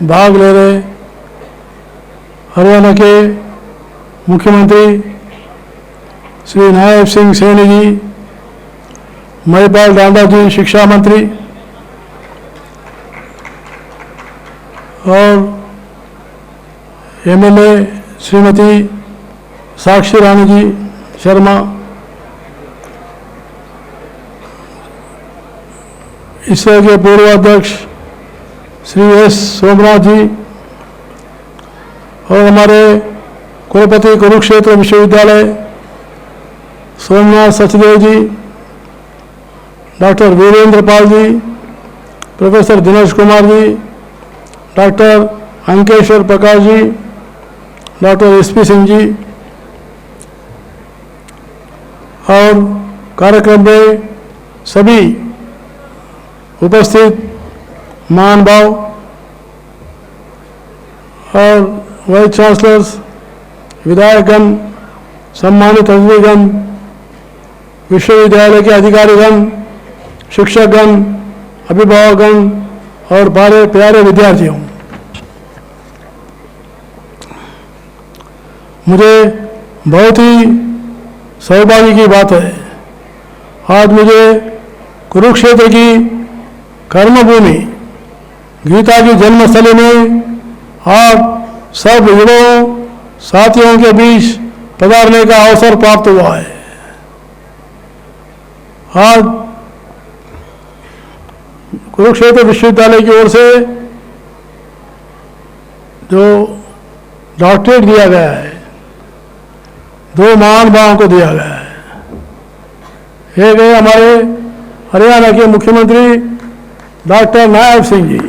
भाग ले रहे हरियाणा के मुख्यमंत्री श्री नायब सिंह सैनी जी, महिपाल डांडा जी शिक्षा मंत्री और एमएलए श्रीमती साक्षी रानी जी शर्मा, इसरो के पूर्व अध्यक्ष श्री एस सोमनाथ जी और हमारे कुलपति कुरुक्षेत्र विश्वविद्यालय सोमनाथ सचदेव जी, doctor Virendra Pal ji, professor Dinesh Kumar ji, doctor अंकेश्वर Prakash ji, doctor SP Singh ji और कार्यक्रम में सभी उपस्थित महानुभाव और वाइस चांसलर्स, विधायकगण, सम्मानित अतिथिगण, विश्वविद्यालय के अधिकारीगण, शिक्षकगण, अभिभावकगण और बड़े प्यारे विद्यार्थियों, मुझे बहुत ही सौभाग्य की बात है, आज मुझे कुरुक्षेत्र की कर्मभूमि गीता की जन्मस्थली में आप सब युवाओं साथियों के बीच पधारने का अवसर प्राप्त हुआ है। आज कुरुक्षेत्र विश्वविद्यालय की ओर से जो डॉक्टरेट दिया गया है, दो महानुभावों को दिया गया है। एक है हमारे हरियाणा के मुख्यमंत्री डॉक्टर नायब सिंह जी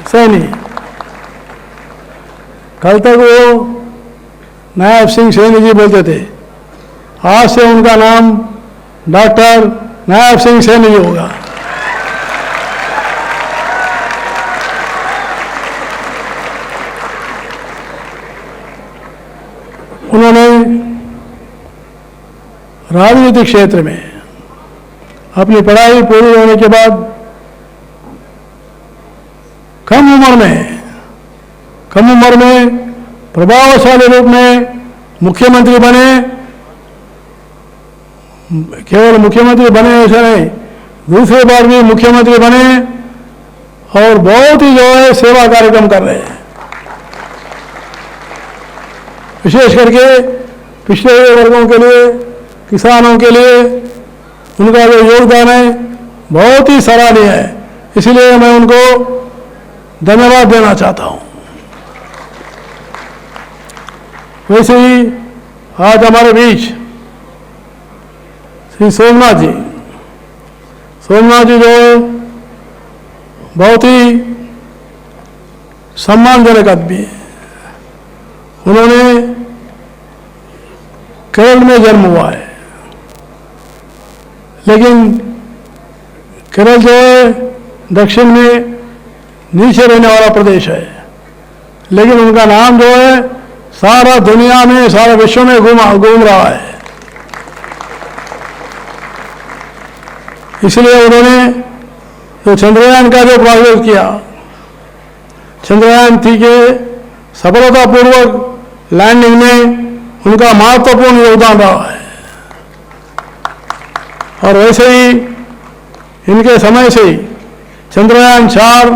सैनी, कल तक वो नायब सिंह सैनी जी बोलते थे, आज से उनका नाम डॉक्टर नायब सिंह सैनी जी होगा। उन्होंने राजनीतिक क्षेत्र में अपनी पढ़ाई पूरी होने के बाद कम उम्र में प्रभावशाली रूप में मुख्यमंत्री बने। केवल मुख्यमंत्री बने ऐसा नहीं, दूसरी बार भी मुख्यमंत्री बने और बहुत ही जो है सेवा कार्यक्रम कर रहे हैं। विशेष करके पिछड़े हुए वर्गों के लिए, किसानों के लिए उनका जो योगदान है बहुत ही सराहनीय है, इसलिए मैं उनको धन्यवाद देना चाहता हूं। वैसे ही आज हमारे बीच श्री सोमनाथ जी जो है बहुत ही सम्मानजनक आदमी है। उन्होंने केरल में जन्म हुआ है, लेकिन केरल जो है दक्षिण में नीचे रहने वाला प्रदेश है, लेकिन उनका नाम जो है सारा दुनिया में, सारा विश्व में घूम रहा है। इसलिए उन्होंने जो चंद्रयान का जो प्रोजेक्ट किया, चंद्रयान 3 के सफलतापूर्वक लैंडिंग में उनका महत्वपूर्ण योगदान रहा है। और वैसे ही इनके समय से ही चंद्रयान 4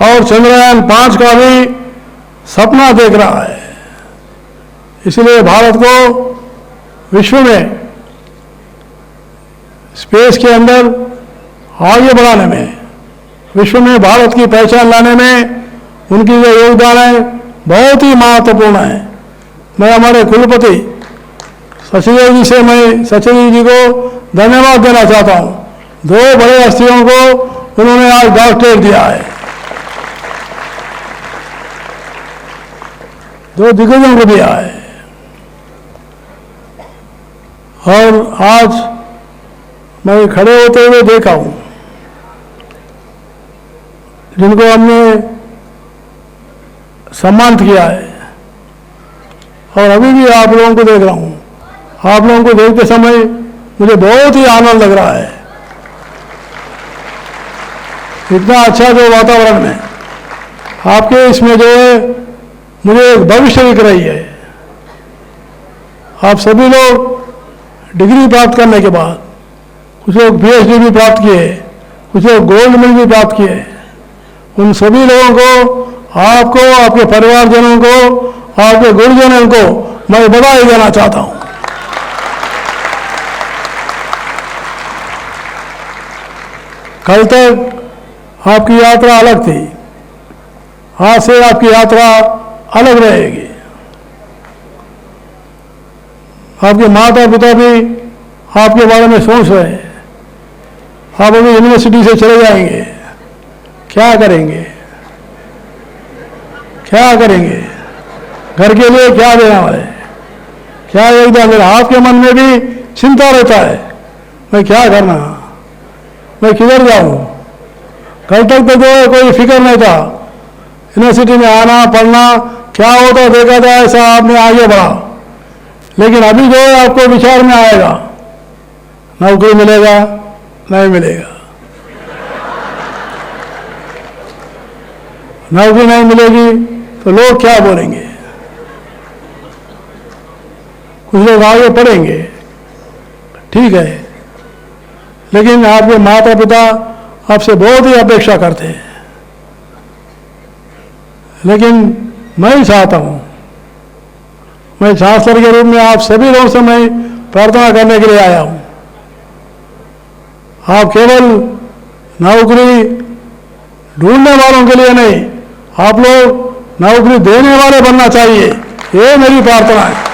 और चंद्रयान 5 का भी सपना देख रहा है। इसलिए भारत को विश्व में स्पेस के अंदर आगे बढ़ाने में, विश्व में भारत की पहचान लाने में उनकी जो योगदान है बहुत ही महत्वपूर्ण है। मैं हमारे कुलपति सचदेव जी से, मैं सचदेव जी को धन्यवाद देना चाहता हूं। 2 बड़े हस्तियों को उन्होंने आज डॉक्टरेट दिया है, 2 दिग्गजों को दिया है। और आज मैं खड़े होते हुए देखा हूं जिनको हमने सम्मानित किया है, और अभी भी आप लोगों को देख रहा हूं। आप लोगों को देखते समय मुझे बहुत ही आनंद लग रहा है। इतना अच्छा जो वातावरण है, आपके इसमें जो है मुझे एक भविष्य दिख रही है। आप सभी लोग डिग्री प्राप्त करने के बाद, कुछ लोग PhD भी प्राप्त किए, कुछ लोग गोल्ड मेडल भी प्राप्त किए, उन सभी लोगों को, आपको, आपके परिवारजनों को, आपके गुरुजनों को मैं बधाई देना चाहता हूं। कल तक आपकी यात्रा अलग थी, आज से आपकी यात्रा अलग रहेगी। आपके माता पिता भी आपके बारे में सोच रहे हैं। आप अभी यूनिवर्सिटी से चले जाएंगे, क्या करेंगे, क्या करेंगे, घर के लिए क्या देने वाले, क्या योगदान देना। आपके मन में भी चिंता रहता है, मैं क्या करना, मैं किधर जाऊं। कल तक तो जो है कोई फिक्र नहीं था, यूनिवर्सिटी में आना पढ़ना क्या होता देखा था, ऐसा आपने आगे बढ़ा। लेकिन अभी जो है आपको विचार में आएगा, नौकरी मिलेगा नहीं मिलेगा, नौकरी नहीं मिलेगी तो लोग क्या बोलेंगे। कुछ लोग आगे पढ़ेंगे, ठीक है, लेकिन आपके माता पिता आपसे बहुत ही अपेक्षा करते हैं। लेकिन मैं चाहता हूं, मैं चांसलर के रूप में आप सभी लोगों से मैं प्रार्थना करने के लिए आया हूं। आप केवल नौकरी ढूंढने वालों के लिए नहीं, आप लोग नौकरी देने वाले बनना चाहिए, ये मेरी प्रार्थना है।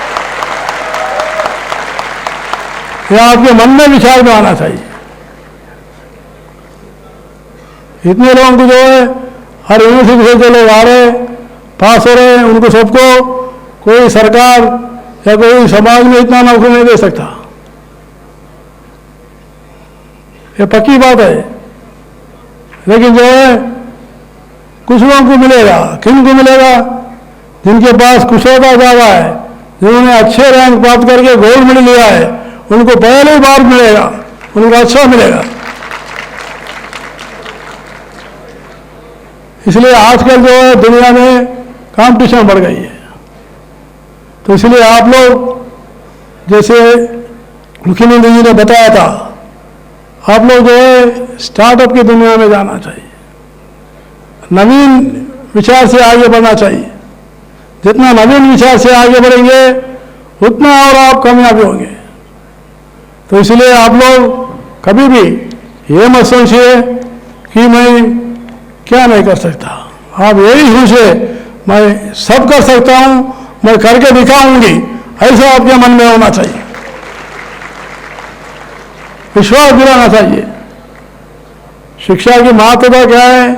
ये आपके मन में विचार में आना चाहिए। इतने लोगों को जो है हर यूनिवर्सिटी से जो लोग आ रहे पास हो रहे हैं, उनको सबको कोई सरकार या कोई समाज में इतना नौकरी नहीं दे सकता, ये पक्की बात है। लेकिन जो है कुछ लोगों को मिलेगा, किन को मिलेगा, जिनके पास कुशलता ज़्यादा है, जिन्होंने अच्छे रैंक प्राप्त करके गोल्ड मेडल लिया है, उनको पहली बार मिलेगा, उनको अच्छा मिलेगा। इसलिए आजकल जो है दुनिया में कंपटीशन बढ़ गई है, तो इसलिए आप लोग, जैसे मुख्यमंत्री जी ने बताया था, आप लोग जो है स्टार्टअप की दुनिया में जाना चाहिए, नवीन विचार से आगे बढ़ना चाहिए। जितना नवीन विचार से आगे बढ़ेंगे उतना और आप कामयाबी होंगे। तो इसलिए आप लोग कभी भी ये मत सोचिए कि मैं क्या नहीं कर सकता, आप यही सोचिए मैं सब कर सकता हूं, मैं करके दिखाऊंगी, ऐसा आपके मन में होना चाहिए, विश्वास दिलाना चाहिए। शिक्षा की महत्वता क्या है,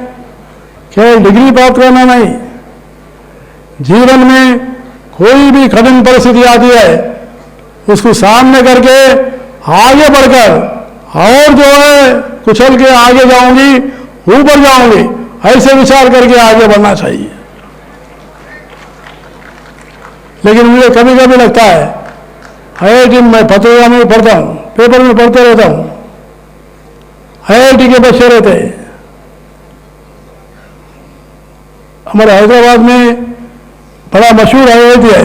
केवल डिग्री प्राप्त करना नहीं, जीवन में कोई भी कठिन परिस्थिति आती है उसको सामने करके आगे बढ़कर और जो है कुचल के आगे जाऊंगी, ऊपर जाऊंगी, ऐसे विचार करके आगे बढ़ना चाहिए। लेकिन मुझे कभी कभी लगता है, IIT में पत्रिका में पढ़ता हूं, पेपर में पढ़ते रहता हूं, IIT के बच्चे रहते हैं। हमारे हैदराबाद में बड़ा मशहूर IIT है,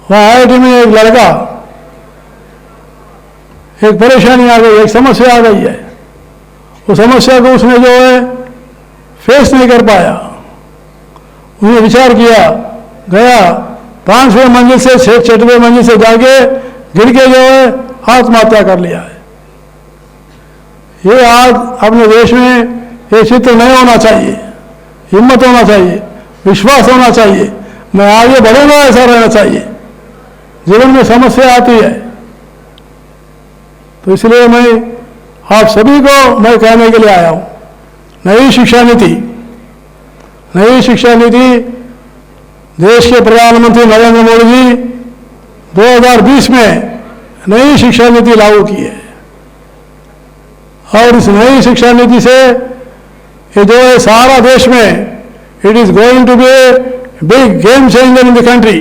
वहाँ IIT में एक लड़का, एक परेशानी आ गई, एक समस्या आ गई है, उस समस्या को उसने जो है फेस नहीं कर पाया। उसने विचार किया, गया 5वें मंजिल से 6वें मंजिल से जाके गिर के जो है आत्महत्या कर लिया है। ये आज अपने देश में ये चित्र नहीं होना चाहिए, हिम्मत होना चाहिए, विश्वास होना चाहिए, मैं आगे बढ़ूंगा, ऐसा रहना चाहिए। जीवन में समस्या आती है, तो इसलिए मैं आप सभी को मैं कहने के लिए आया हूं, नई शिक्षा नीति, नई शिक्षा नीति देश के प्रधानमंत्री नरेंद्र मोदी जी 2020 में नई शिक्षा नीति लागू की है, और इस नई शिक्षा नीति से ये जो है सारा देश में it is going to be a big game changer in the country.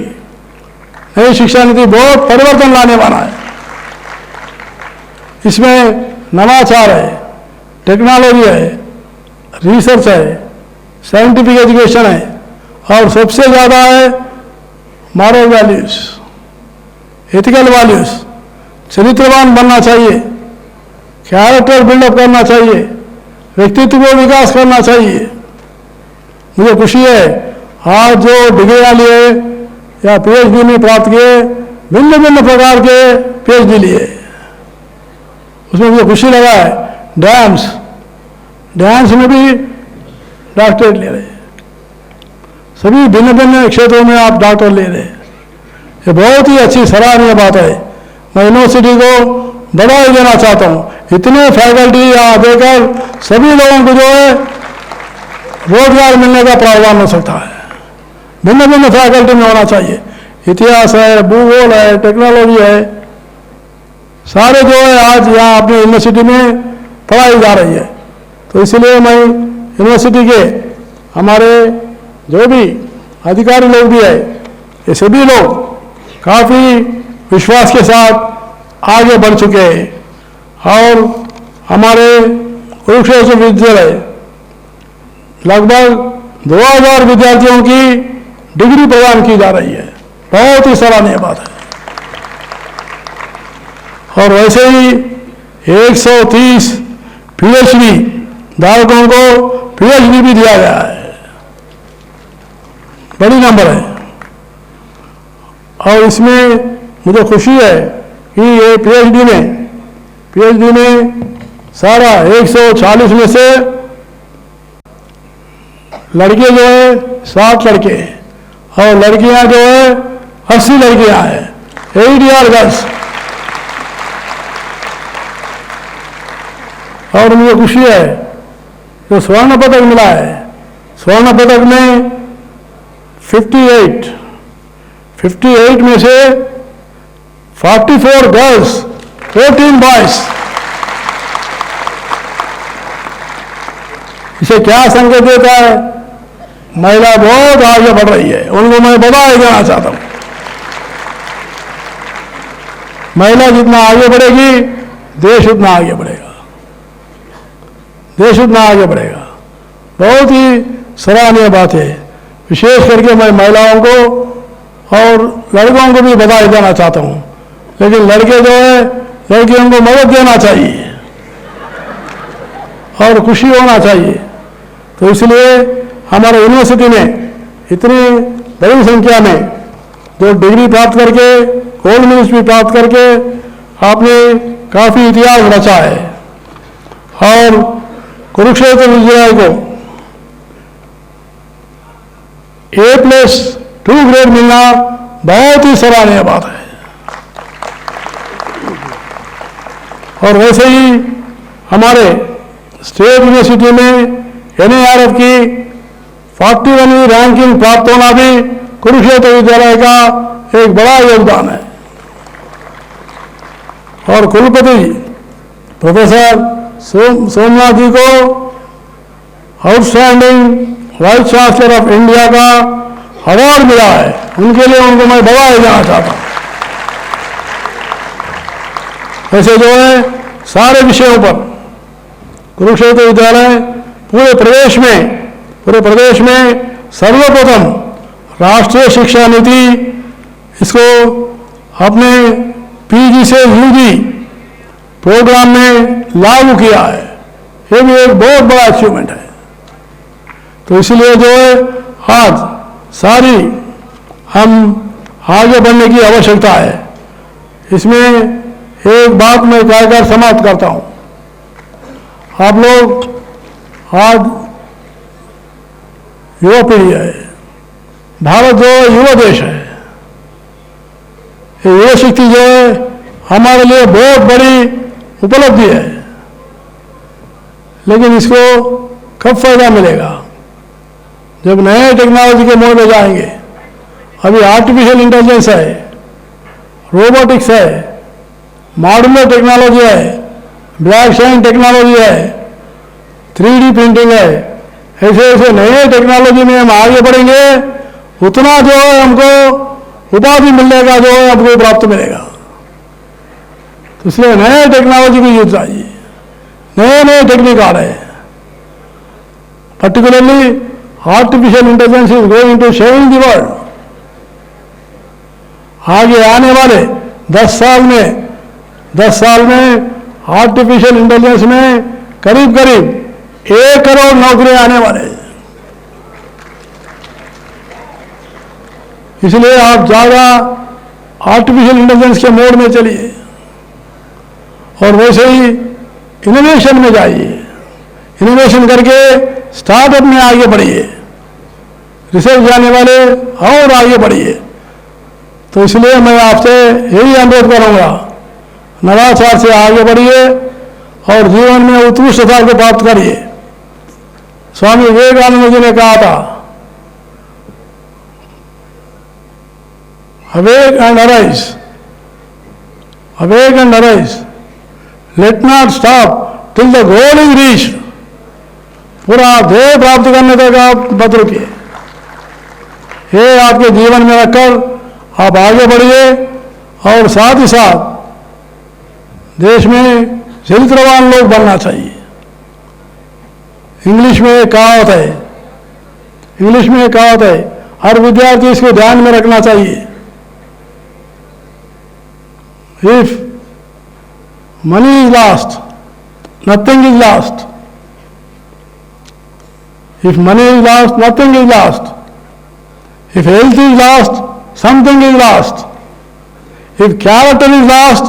नई शिक्षा नीति बहुत परिवर्तन लाने वाला है। इसमें नवाचार है, टेक्नोलॉजी है, रिसर्च है, साइंटिफिक एजुकेशन है, और सबसे ज़्यादा है मॉरल वैल्यूज, एथिकल वैल्यूज। चरित्रवान बनना चाहिए, कैरेक्टर बिल्डअप करना चाहिए, व्यक्तित्व को विकास करना चाहिए। मुझे खुशी है आज जो डिग्रियाँ लिए या पीएचडी में प्राप्त किए, भिन्न भिन्न प्रकार के पीएचडी लिए, उसमें मुझे खुशी लगा है। डांस में भी डॉक्टरेट ले रहे हैं, सभी भिन्न भिन्न क्षेत्रों में आप डॉक्टर ले रहे हैं। ये बहुत ही अच्छी सराहनीय बात है। मैं यूनिवर्सिटी को बधाई देना चाहता हूँ। इतने फैकल्टी यहाँ देकर सभी लोगों को जो है रोजगार मिलने का प्रावधान हो सकता है। भिन्न भिन्न फैकल्टी में होना चाहिए। इतिहास है, भूगोल है, टेक्नोलॉजी है, सारे जो है आज यहाँ अपनी यूनिवर्सिटी में पढ़ाई जा रही है। तो इसलिए मैं यूनिवर्सिटी के हमारे जो भी अधिकारी लोग भी है, ये सभी लोग काफ़ी विश्वास के साथ आगे बढ़ चुके हैं। और हमारे कुरुक्षेत्र विद्यालय लगभग 2000 विद्यार्थियों की डिग्री प्रदान की जा रही है। बहुत ही सराहनीय बात है। और वैसे ही 130 पीएचडी धारकों को पीएचडी भी दिया गया है, बड़ी नंबर है। और इसमें मुझे खुशी है कि ये पीएचडी में सारा 140 में से लड़के जो है 60 लड़के हैं और लड़कियां जो है 80 लड़कियां हैं, 8 ईयर गर्ल्स। और मुझे खुशी है जो स्वर्ण पदक मिला है, स्वर्ण पदक में 58 में से 44 गर्ल्स, 14 बॉयज। इसे क्या संकेत देता है? महिला बहुत आगे बढ़ रही है, उनको मैं बधाई देना चाहता हूं। महिला जितना आगे बढ़ेगी, देश उतना आगे बढ़ेगा, देश उतना आगे बढ़ेगा। बहुत ही सराहनीय बात है। विशेष करके मैं महिलाओं को और लड़कों को भी बधाई देना चाहता हूं, लेकिन लड़के जो है लड़कियों को मदद देना चाहिए और खुशी होना चाहिए। तो इसलिए हमारे यूनिवर्सिटी में इतनी बड़ी संख्या में जो डिग्री प्राप्त करके, गोल्ड मेडल्स भी प्राप्त करके आपने काफ़ी इतिहास रचा है। और कुरुक्षेत्र विद्यालय को A+2 ग्रेड मिलना बहुत ही सराहनीय बात है। और वैसे ही हमारे स्टेट यूनिवर्सिटी में NARF की 41वीं रैंकिंग प्राप्त होना भी कुरुक्षेत्र विद्यालय का एक बड़ा योगदान है। और कुलपति प्रोफेसर सोमनाथ जी को outstanding vice chancellor of India का अवार्ड मिला है, उनके लिए उनको मैं बधाई देना चाहता हूँ। ऐसे जो है सारे विषयों पर कुरुक्षेत्र विद्यालय पूरे प्रदेश में सर्वप्रथम राष्ट्रीय शिक्षा नीति इसको अपने PG से UG प्रोग्राम में लागू किया है। ये भी एक बहुत बड़ा अचीवमेंट है। तो इसलिए जो है आज सारी हम आगे बढ़ने की आवश्यकता है। इसमें एक बात मैं कहकर समाप्त करता हूँ। आप लोग आज युवा पीढ़ी है, भारत जो युवा देश है, ये युवा शक्ति जो है हमारे लिए बहुत बड़ी उपलब्धि है। लेकिन इसको कब फायदा मिलेगा? जब नए टेक्नोलॉजी के मोड़ में जाएंगे। अभी आर्टिफिशियल इंटेलिजेंस है, रोबोटिक्स है, मॉड्यूलर टेक्नोलॉजी है, ब्लॉकचेन टेक्नोलॉजी है, 3D प्रिंटिंग है। ऐसे ऐसे नए टेक्नोलॉजी में हम आगे बढ़ेंगे, उतना जो है हमको उपाधि मिलने का जो है हमको प्राप्त मिलेगा। तो इसलिए नए टेक्नोलॉजी को यूज चाहिए। नए टेक्निक आ रहे हैं, particularly artificial intelligence is going to change the world. आगे आने वाले 10 साल में आर्टिफिशियल इंटेलिजेंस में करीब 1 करोड़ नौकरियां आने वाले हैं। इसलिए आप ज़्यादा आर्टिफिशियल इंटेलिजेंस के मोड में चलिए और वैसे ही इनोवेशन में जाइए। इनोवेशन करके स्टार्टअप में आगे बढ़िए, रिसर्च जाने वाले और आगे बढ़िए। तो इसलिए मैं आपसे यही अनुरोध करूंगा, नवाचार से आगे बढ़िए और जीवन में उत्कृष्टता को प्राप्त करिए। स्वामी विवेकानंद जी ने कहा था, awake and arise, awake and arise, let not stop till the goal is reached। पूरा ध्येय प्राप्त करने तक आप मत रुकिए। ये आपके जीवन में रखकर आप आगे बढ़िए और साथ ही साथ देश में चरित्रवान लोग बनना चाहिए। इंग्लिश में एक कहावत है, हर विद्यार्थी इसको ध्यान में रखना चाहिए। If money is lost, nothing is lost. If money is lost, nothing is lost. If health is lost, something is lost. If character is lost,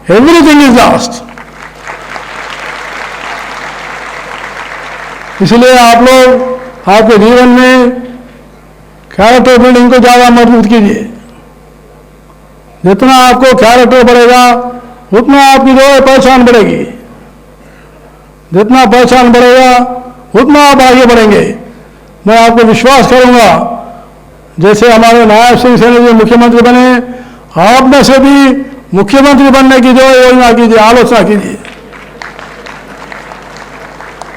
everything is lost. इसलिए आप लोग आपके जीवन में कैरेक्टर बिल्डिंग को ज़्यादा मजबूत कीजिए। जितना आपको कैरेक्टर बढ़ेगा उतना आपकी जो है पहचान बढ़ेगी। जितना पहचान बढ़ेगा उतना आप आगे बढ़ेंगे। मैं आपको विश्वास करूंगा, जैसे हमारे नायब सिंह सैनी जी मुख्यमंत्री बने, आप में से भी मुख्यमंत्री बनने की जो योजना कीजिए, आलोचना कीजिए।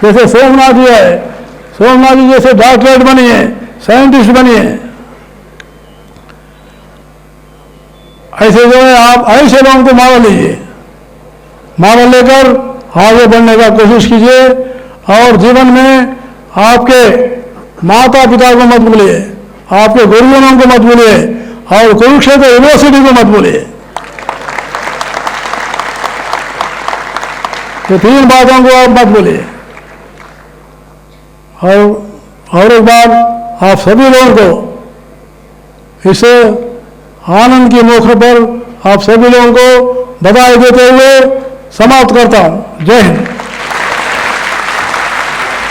जैसे सोमनाथ जी है, सोमनाथ जी जैसे डॉक्टरेट बनिए, साइंटिस्ट बनिए। ऐसे जो है आप ऐसे लोगों को मॉडल लीजिए, मॉडल लेकर आगे बढ़ने का कोशिश कीजिए। और जीवन में आपके माता पिता को मत भूलिए, आपके गुरुजनों को मत भूलिए और कुरुक्षेत्र यूनिवर्सिटी को मत भूलिए। ये 3 बातों को आप मत भूलिए। और एक बात आप सभी लोगों को इस आनंद की मौके पर आप सभी लोगों को बधाई देते हुए समाप्त करता हूं। जय हिंद।